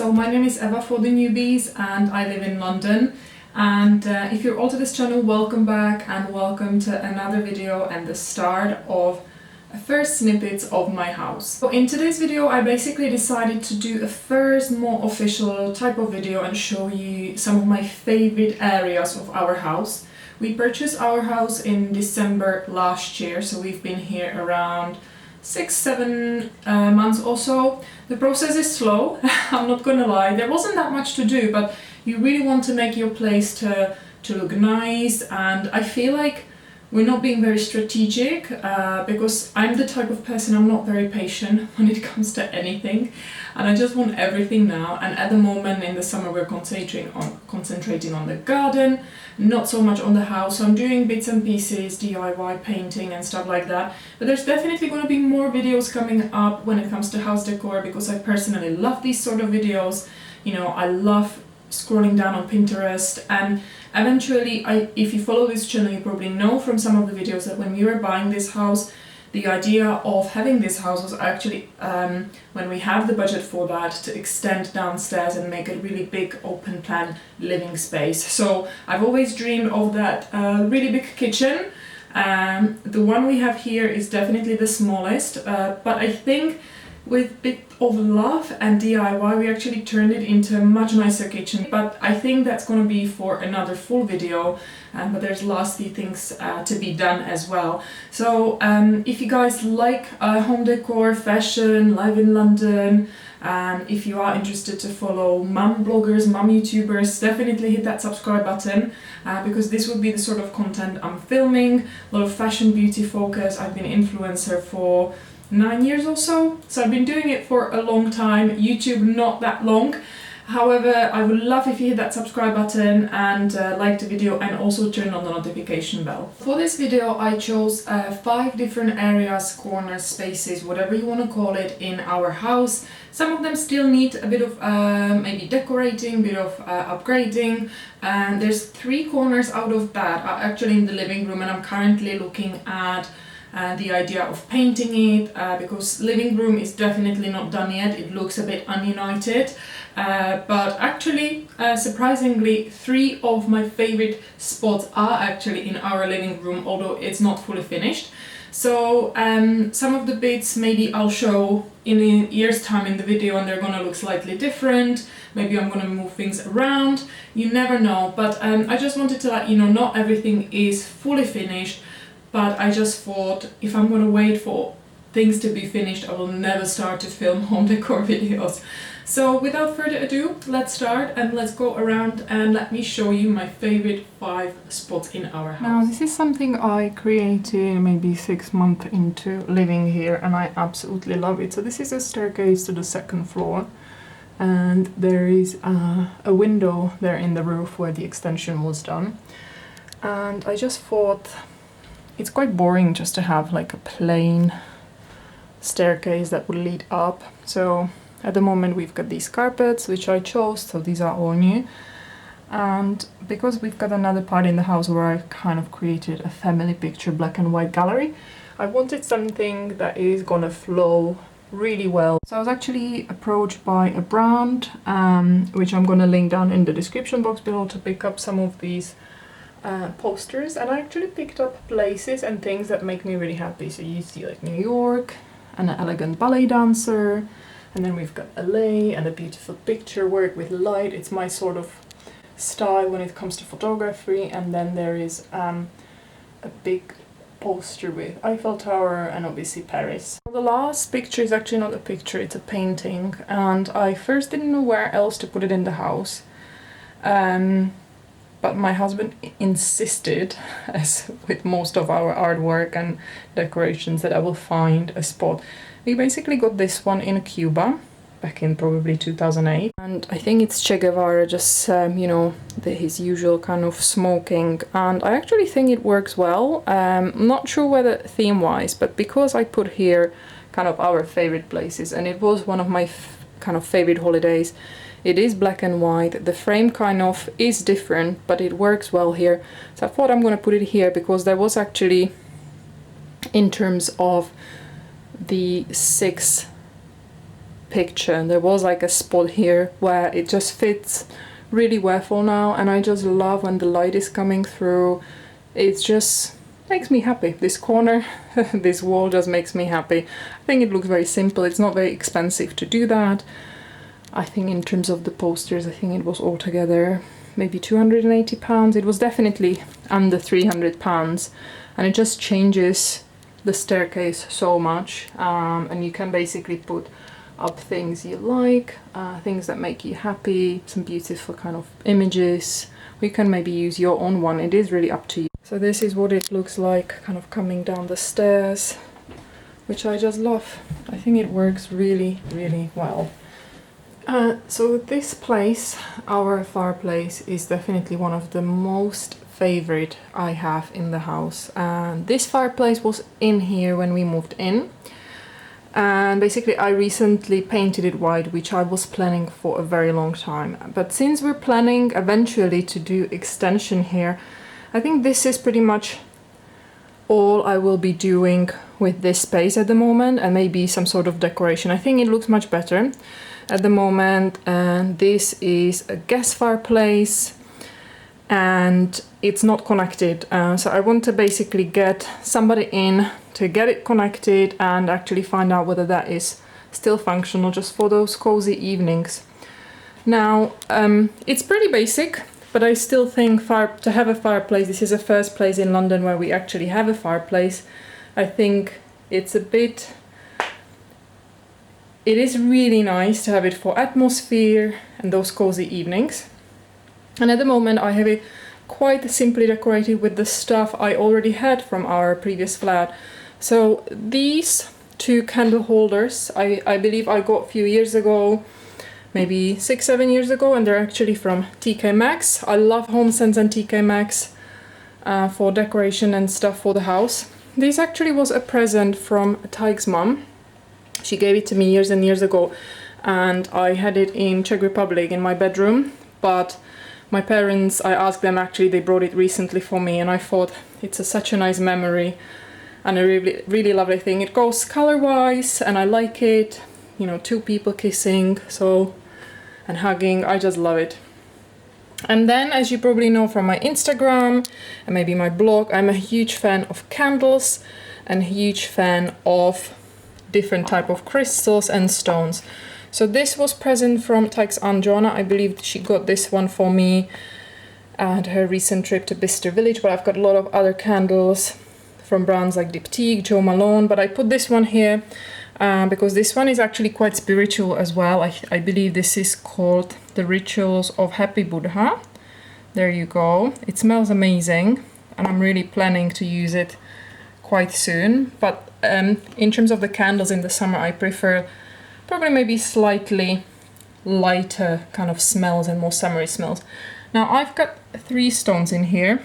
so my name is Eva for the newbies and I live in London. And if you're all to this channel, welcome back and welcome to another video and the start of first snippets of my house. So in today's video I basically decided to do a first more official type of video and show you some of my favorite areas of our house. We purchased our house in December last year, so we've been here around 6-7 months or so. The process is slow, I'm not gonna lie. There wasn't that much to do, but you really want to make your place to look nice, and I feel like we're not being very strategic because I'm the type of person, I'm not very patient when it comes to anything, and I just want everything now. And at the moment in the summer we're concentrating on the garden, not so much on the house. So I'm doing bits and pieces, DIY painting and stuff like that. But there's definitely going to be more videos coming up when it comes to house decor, because I personally love these sort of videos. You know, I love scrolling down on Pinterest, and eventually, if you follow this channel, you probably know from some of the videos that when we were buying this house, the idea of having this house was actually, when we have the budget for that, to extend downstairs and make a really big open plan living space. So I've always dreamed of that really big kitchen. The one we have here is definitely the smallest, but I think with a bit of love and DIY we actually turned it into a much nicer kitchen. But I think that's going to be for another full video, but there's lastly things to be done as well. So if you guys like home decor, fashion, live in London, if you are interested to follow mum bloggers, mum YouTubers, definitely hit that subscribe button, because this would be the sort of content I'm filming. A lot of fashion, beauty focus. I've been an influencer for 9 years or so, so I've been doing it for a long time. YouTube not that long. However, I would love if you hit that subscribe button and like the video, and also turn on the notification bell. For this video I chose 5 different areas, corners, spaces, whatever you want to call it, in our house. Some of them still need a bit of maybe decorating, a bit of upgrading, and there's 3 corners out of that are actually in the living room, and I'm currently looking at the idea of painting it, because living room is definitely not done yet. It looks a bit ununited, but actually surprisingly 3 of my favorite spots are actually in our living room, although it's not fully finished. So some of the bits maybe I'll show in a year's time in the video, and they're gonna look slightly different. Maybe I'm gonna move things around, you never know. But I just wanted to let you know, not everything is fully finished. But I just thought, if I'm gonna wait for things to be finished, I will never start to film home decor videos. So without further ado, let's start and let's go around and let me show you my favorite 5 spots in our house. Now this is something I created maybe 6 months into living here, and I absolutely love it. So this is a staircase to the 2nd floor, and there is a window there in the roof where the extension was done. And I just thought, it's quite boring just to have like a plain staircase that would lead up. So at the moment we've got these carpets, which I chose, so these are all new. And because we've got another part in the house where I kind of created a family picture black and white gallery, I wanted something that is gonna flow really well. So I was actually approached by a brand, which I'm gonna link down in the description box below, to pick up some of these posters, and I actually picked up places and things that make me really happy. So you see like New York and an elegant ballet dancer, and then we've got LA and a beautiful picture work with light. It's my sort of style when it comes to photography. And then there is a big poster with Eiffel Tower and obviously Paris. The last picture is actually not a picture, it's a painting, and I first didn't know where else to put it in the house. But my husband insisted, as with most of our artwork and decorations, that I will find a spot. We basically got this one in Cuba back in probably 2008, and I think it's Che Guevara, just you know, his usual kind of smoking, and I actually think it works well. Not sure whether theme-wise, but because I put here kind of our favorite places, and it was one of my kind of favorite holidays. It is black and white, the frame kind of is different, but it works well here. So I thought I'm gonna put it here because there was actually, in terms of the 6 picture. There was like a spot here where it just fits really well for now, and I just love when the light is coming through. It just makes me happy. This corner, this wall just makes me happy. I think it looks very simple. It's not very expensive to do that. I think in terms of the posters, I think it was altogether maybe £280. It was definitely under £300, and it just changes the staircase so much. And you can basically put up things you like, things that make you happy, some beautiful kind of images. We can maybe use your own one. It is really up to you. So this is what it looks like kind of coming down the stairs, which I just love. I think it works really, really well. So this place, our fireplace, is definitely one of the most favorite I have in the house. And this fireplace was in here when we moved in. And basically I recently painted it white, which I was planning for a very long time. But since we're planning eventually to do extension here, I think this is pretty much all I will be doing with this space at the moment, and maybe some sort of decoration. I think it looks much better at the moment. And this is a gas fireplace, and it's not connected. So I want to basically get somebody in to get it connected and actually find out whether that is still functional just for those cozy evenings. Now, it's pretty basic, but I still think to have a fireplace, this is the first place in London where we actually have a fireplace. I think it's a bit, it is really nice to have it for atmosphere and those cozy evenings. And at the moment I have it quite simply decorated with the stuff I already had from our previous flat. So these two candle holders, I believe I got a few years ago, maybe 6-7 years ago, and they're actually from TK Maxx. I love HomeSense and TK Maxx for decoration and stuff for the house. This actually was a present from Tyke's mum. She gave it to me years and years ago, and I had it in Czech Republic in my bedroom, but my parents, I asked them, actually they brought it recently for me, and I thought it's such a nice memory and a really, really lovely thing. It goes color-wise and I like it, you know, two people kissing and hugging. I just love it. And then, as you probably know from my Instagram and maybe my blog, I'm a huge fan of candles and a huge fan of different type of crystals and stones. So this was present from Tyke's Aunt Joanna. I believe she got this one for me at her recent trip to Bicester Village, but I've got a lot of other candles from brands like Diptyque, Jo Malone, but I put this one here because this one is actually quite spiritual as well. I believe this is called The Rituals of Happy Buddha. There you go. It smells amazing, and I'm really planning to use it quite soon. But in terms of the candles in the summer, I prefer probably maybe slightly lighter kind of smells and more summery smells. Now I've got 3 stones in here.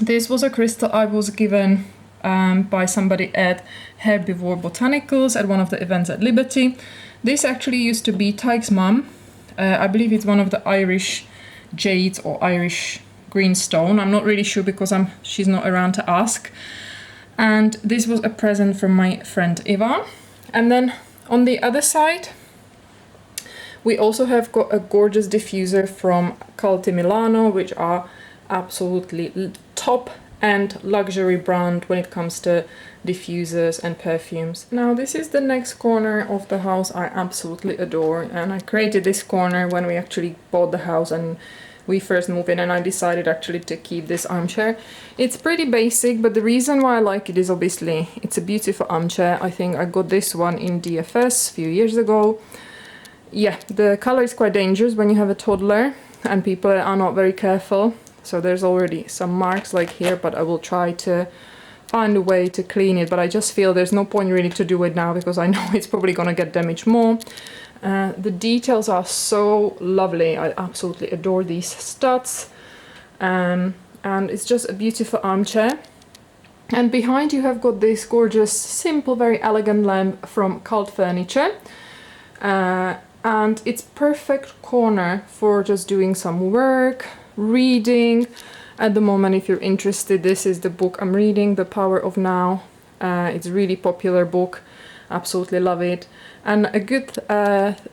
This was a crystal I was given by somebody at Herbivore Botanicals at one of the events at Liberty. This actually used to be Tyke's mum. I believe it's one of the Irish jades or Irish green stone. I'm not really sure because she's not around to ask. And this was a present from my friend Eva. And then on the other side, we also have got a gorgeous diffuser from Calti Milano, which are absolutely top and luxury brand when it comes to diffusers and perfumes. Now this is the next corner of the house I absolutely adore, and I created this corner when we actually bought the house and we first moved in, and I decided actually to keep this armchair. It's pretty basic, but the reason why I like it is obviously it's a beautiful armchair. I think I got this one in DFS a few years ago. Yeah, the color is quite dangerous when you have a toddler and people are not very careful. So there's already some marks like here, but I will try to find a way to clean it. But I just feel there's no point really to do it now because I know it's probably gonna get damaged more. The details are so lovely. I absolutely adore these studs. And it's just a beautiful armchair. And behind you have got this gorgeous, simple, very elegant lamp from Cult Furniture. And it's perfect corner for just doing some work, reading. At the moment, if you're interested, this is the book I'm reading, The Power of Now. It's a really popular book. Absolutely love it. And a good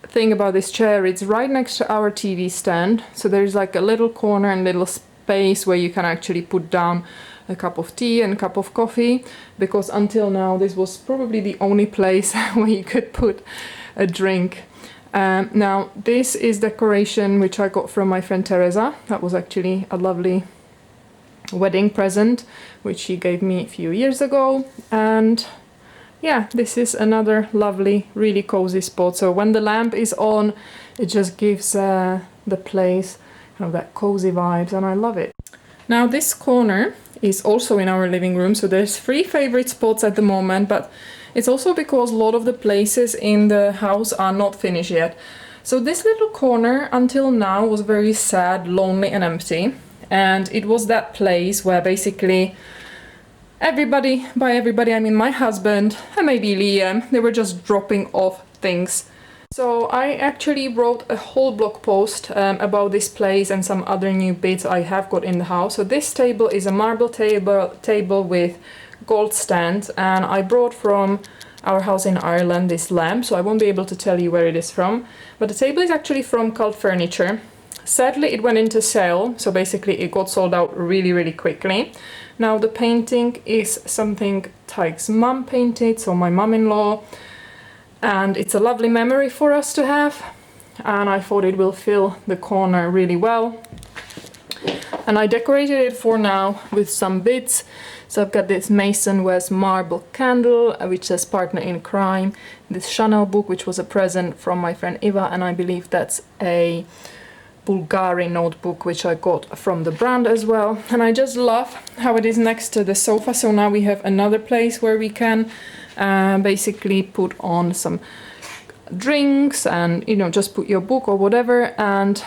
thing about this chair, it's right next to our TV stand. So there's like a little corner and little space where you can actually put down a cup of tea and a cup of coffee, because until now this was probably the only place where you could put a drink. Now this is decoration which I got from my friend Teresa. That was actually a lovely wedding present which she gave me a few years ago. And yeah, this is another lovely, really cozy spot. So when the lamp is on, it just gives the place kind of that cozy vibes, and I love it. Now this corner is also in our living room, so there's 3 favorite spots at the moment, but it's also because a lot of the places in the house are not finished yet. So this little corner until now was very sad, lonely and empty, and it was that place where basically everybody, by everybody I mean my husband and maybe Liam, they were just dropping off things. So I actually wrote a whole blog post about this place and some other new bits I have got in the house. So this table is a marble table with gold stand, and I brought from our house in Ireland this lamp, so I won't be able to tell you where it is from. But the table is actually from Cult Furniture. Sadly it went into sale, so basically it got sold out really quickly. Now the painting is something Tyke's mum painted, so my mum-in-law, and it's a lovely memory for us to have, and I thought it will fill the corner really well. And I decorated it for now with some bits. So I've got this Mason West marble candle which says Partner in Crime, this Chanel book which was a present from my friend Eva, and I believe that's a Bulgari notebook which I got from the brand as well. And I just love how it is next to the sofa, so now we have another place where we can basically put on some drinks and, you know, just put your book or whatever. And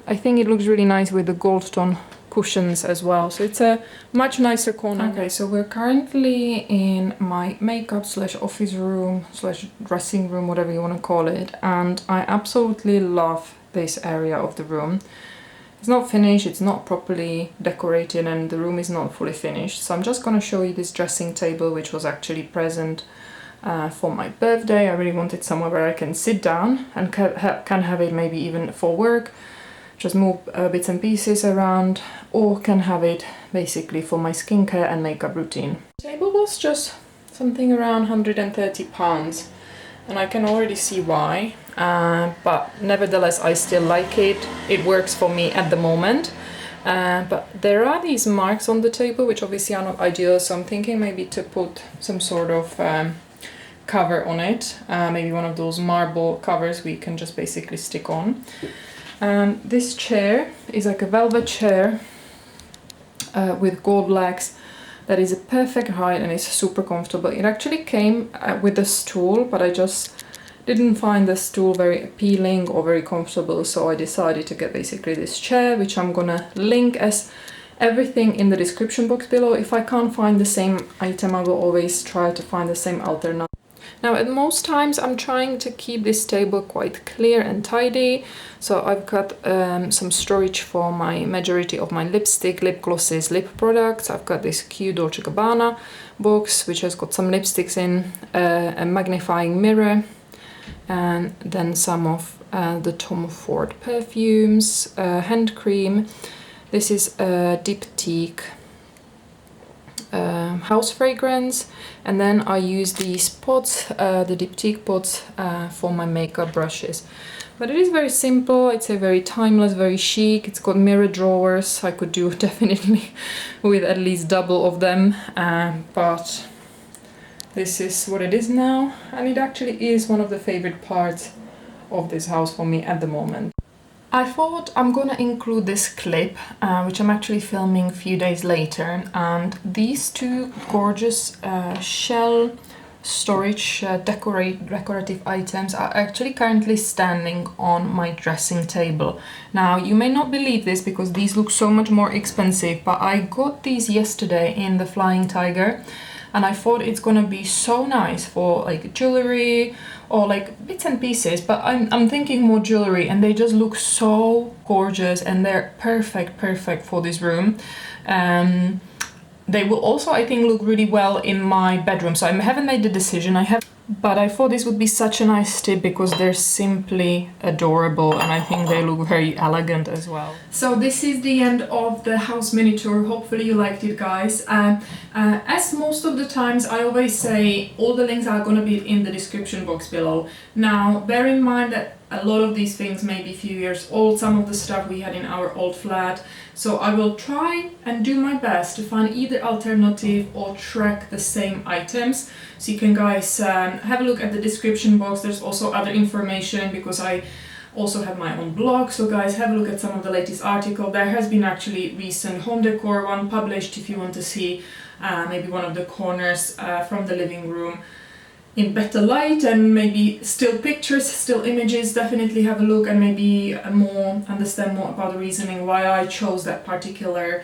I think it looks really nice with the gold tone cushions as well, so it's a much nicer corner. Okay, so we're currently in my makeup slash office room slash dressing room, whatever you want to call it, and I absolutely love this area of the room. It's not finished, it's not properly decorated, and the room is not fully finished. So I'm just going to show you this dressing table which was actually present for my birthday. I really wanted somewhere where I can sit down and can have it maybe even for work, just move bits and pieces around, or can have it basically for my skincare and makeup routine. The table was just something around £130, and I can already see why, but nevertheless I still like it. It works for me at the moment, but there are these marks on the table which obviously are not ideal, so I'm thinking maybe to put some sort of cover on it, maybe one of those marble covers we can just basically stick on. This chair is like a velvet chair with gold legs that is a perfect height and is super comfortable. It actually came with a stool, but I just didn't find the stool very appealing or very comfortable, so I decided to get basically this chair, which I'm gonna link as everything in the description box below. If I can't find the same item, I will always try to find the same alternative. Now at most times I'm trying to keep this table quite clear and tidy, so I've got some storage for my majority of my lipstick, lip glosses, lip products. I've got this cute Dolce & Gabbana box which has got some lipsticks in, a magnifying mirror, and then some of the Tom Ford perfumes, hand cream. This is a Diptyque house fragrance, and then I use these pots, the Diptyque pots, for my makeup brushes. But it is very simple, I'd say very timeless, very chic. It's got mirror drawers. I could do definitely with at least double of them, but this is what it is now, and it actually is one of the favorite parts of this house for me at the moment. I thought I'm gonna include this clip, which I'm actually filming a few days later, and these two gorgeous shell storage decorative items are actually currently standing on my dressing table. Now you may not believe this because these look so much more expensive, but I got these yesterday in the Flying Tiger, and I thought it's gonna be so nice for like jewelry or like bits and pieces, but I'm thinking more jewelry, and they just look so gorgeous and they're perfect for this room. They will also, I think, look really well in my bedroom, so I haven't made the decision. I have But I thought this would be such a nice tip because they're simply adorable and I think they look very elegant as well. So this is the end of the house mini tour. Hopefully you liked it, guys. As most of the times I always say, all the links are going to be in the description box below. Now bear in mind that a lot of these things may be a few years old, some of the stuff we had in our old flat. So I will try and do my best to find either alternative or track the same items. So you can guys have a look at the description box. There's also other information because I also have my own blog. So guys, have a look at some of the latest articles. There has been actually recent home decor one published if you want to see maybe one of the corners from the living room in better light and maybe still pictures, still images. Definitely have a look and maybe understand more about the reasoning why I chose that particular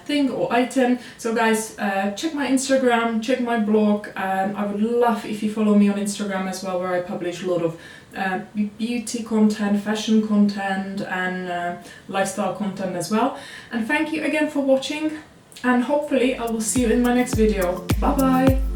thing or item. So guys, check my Instagram, check my blog. I would love if you follow me on Instagram as well, where I publish a lot of beauty content, fashion content and lifestyle content as well. And thank you again for watching and hopefully I will see you in my next video. Bye bye!